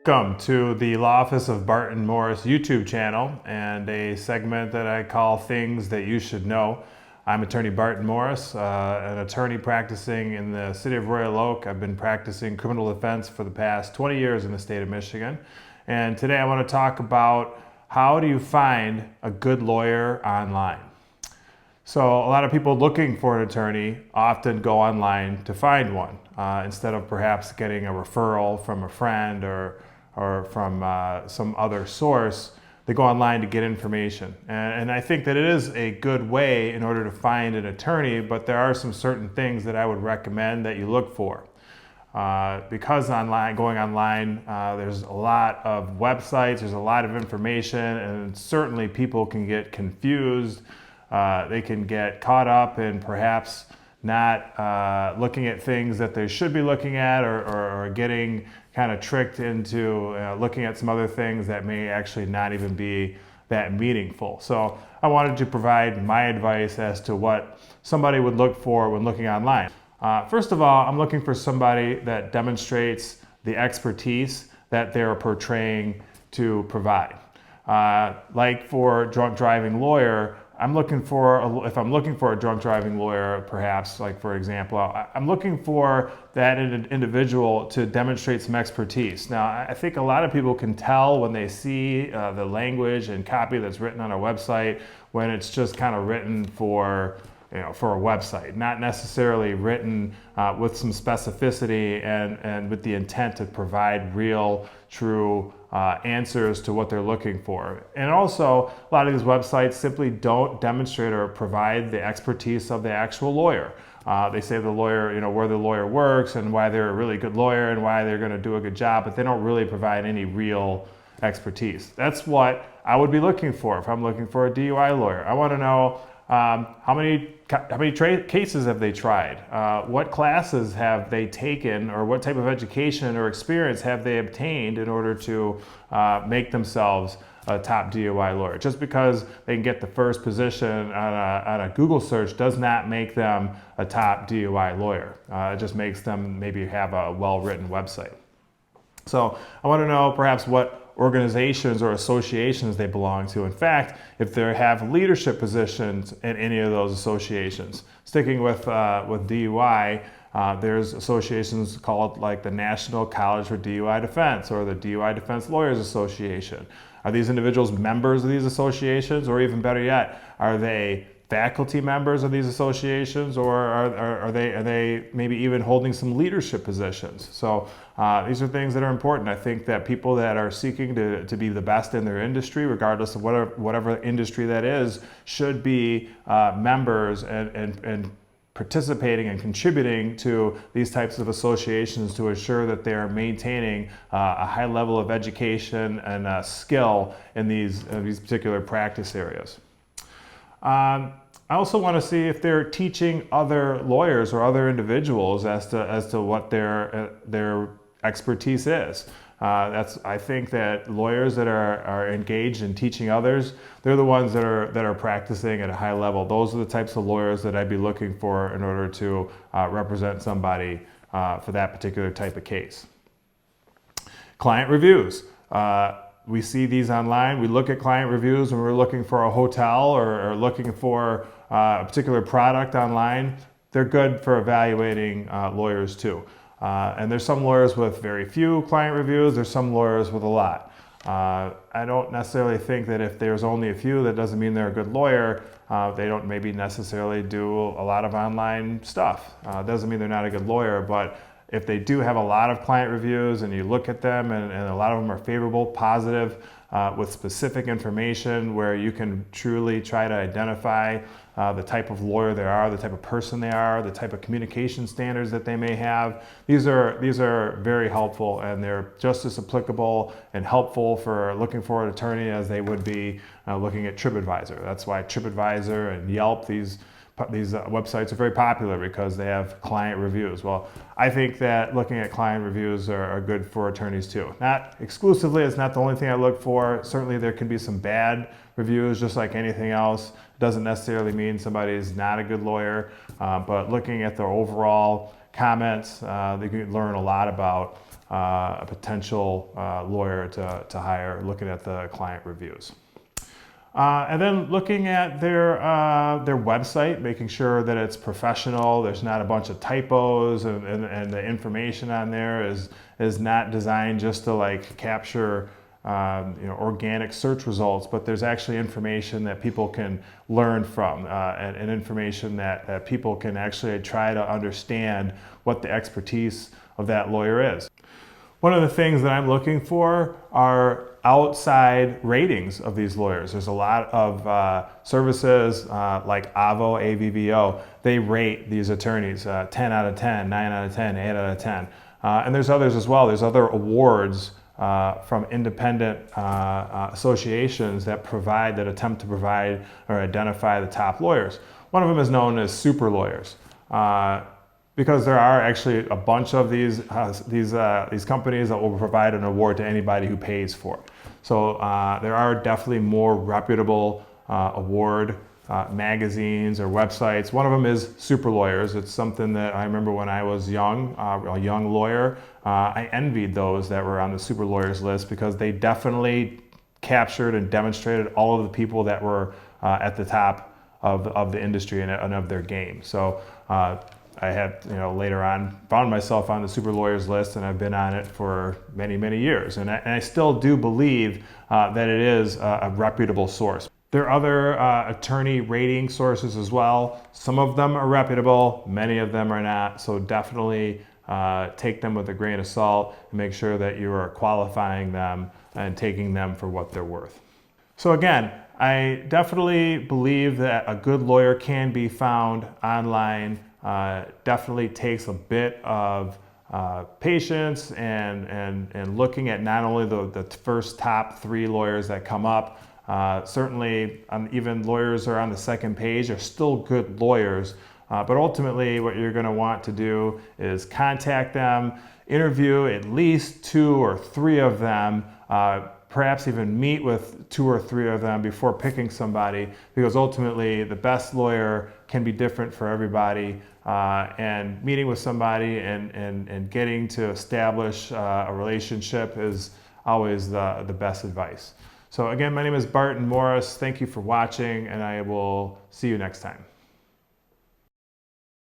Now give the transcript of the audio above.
Welcome to the Law Office of Barton Morris YouTube channel and a segment that I call Things That You Should Know. I'm attorney Barton Morris, an attorney practicing in the city of Royal Oak. I've been practicing criminal defense for the past 20 years in the state of Michigan. And today I want to talk about how do you find a good lawyer online. So a lot of people looking for an attorney often go online to find one instead of perhaps getting a referral from a friend or from some other source. They go online to get information. And I think that it is a good way in order to find an attorney, but there are some certain things that I would recommend that you look for. Because going online, there's a lot of websites, there's a lot of information, and certainly people can get confused. They can get caught up in perhaps not looking at things that they should be looking at, or getting kind of tricked into looking at some other things that may actually not even be that meaningful. So I wanted to provide my advice as to what somebody would look for when looking online. First of all, I'm looking for somebody that demonstrates the expertise that they're portraying to provide. Like for drunk driving lawyer, if I'm looking for a drunk driving lawyer, perhaps, like for example, I'm looking for that individual to demonstrate some expertise. Now, I think a lot of people can tell when they see the language and copy that's written on a website when it's just kind of written for a website, not necessarily written with some specificity and with the intent to provide real, true answers to what they're looking for. And also, a lot of these websites simply don't demonstrate or provide the expertise of the actual lawyer. They say the lawyer, where the lawyer works and why they're a really good lawyer and why they're going to do a good job, but they don't really provide any real expertise. That's what I would be looking for if I'm looking for a DUI lawyer. I want to know how many cases have they tried? What classes have they taken, or what type of education or experience have they obtained in order to make themselves a top DUI lawyer? Just because they can get the first position on a Google search does not make them a top DUI lawyer. It just makes them maybe have a well-written website. So I want to know perhaps what organizations or associations they belong to. In fact, if they have leadership positions in any of those associations. Sticking with DUI, there's associations called like the National College for DUI Defense or the DUI Defense Lawyers Association. Are these individuals members of these associations, or even better yet, are they faculty members of these associations, or are they maybe even holding some leadership positions? So these are things that are important. I think that people that are seeking to be the best in their industry, regardless of whatever industry that is, should be members and participating and contributing to these types of associations to ensure that they are maintaining a high level of education and skill in these particular practice areas. I also want to see if they're teaching other lawyers or other individuals as to what their expertise is. I think that lawyers that are engaged in teaching others, they're the ones that are practicing at a high level. Those are the types of lawyers that I'd be looking for in order to represent somebody for that particular type of case. Client reviews. We see these online. We look at client reviews when we're looking for a hotel or looking for a particular product online. They're good for evaluating lawyers too. And there's some lawyers with very few client reviews. There's some lawyers with a lot. I don't necessarily think that if there's only a few, that doesn't mean they're a good lawyer. They don't maybe necessarily do a lot of online stuff. Doesn't mean they're not a good lawyer, but if they do have a lot of client reviews and you look at them and a lot of them are favorable, positive, with specific information where you can truly try to identify the type of lawyer they are, the type of person they are, the type of communication standards that they may have. These are very helpful, and they're just as applicable and helpful for looking for an attorney as they would be looking at TripAdvisor. That's why TripAdvisor and Yelp, these websites are very popular because they have client reviews. Well, I think that looking at client reviews are good for attorneys too. Not exclusively, it's not the only thing I look for. Certainly there can be some bad reviews, just like anything else. Doesn't necessarily mean somebody is not a good lawyer, but looking at their overall comments, they can learn a lot about a potential lawyer to hire, looking at the client reviews. And then looking at their website, making sure that it's professional, there's not a bunch of typos, and the information on there is not designed just to like capture organic search results, but there's actually information that people can learn from, and information that people can actually try to understand what the expertise of that lawyer is. One of the things that I'm looking for are outside ratings of these lawyers. There's a lot of services like Avvo, AVVO. They rate these attorneys 10 out of 10, 9 out of 10, 8 out of 10. And there's others as well. There's other awards from independent associations that attempt to provide or identify the top lawyers. One of them is known as super lawyers. Because there are actually a bunch of these companies that will provide an award to anybody who pays for it. So there are definitely more reputable award magazines or websites. One of them is Super Lawyers. It's something that I remember when I was young, a young lawyer, I envied those that were on the Super Lawyers list because they definitely captured and demonstrated all of the people that were at the top of the industry and of their game. So I had, later on found myself on the Super Lawyers list, and I've been on it for many, many years. And I still do believe that it is a reputable source. There are other attorney rating sources as well. Some of them are reputable, many of them are not. So definitely take them with a grain of salt and make sure that you are qualifying them and taking them for what they're worth. So again, I definitely believe that a good lawyer can be found online. Definitely takes a bit of patience and looking at not only the first top 3 lawyers that come up. Certainly, even lawyers are on the second page are still good lawyers. But ultimately, what you're going to want to do is contact them, interview at least 2 or 3 of them, perhaps even meet with 2 or 3 of them before picking somebody, because ultimately the best lawyer can be different for everybody, and meeting with somebody and getting to establish a relationship is always the best advice. So again, my name is Barton Morris. Thank you for watching, and I will see you next time.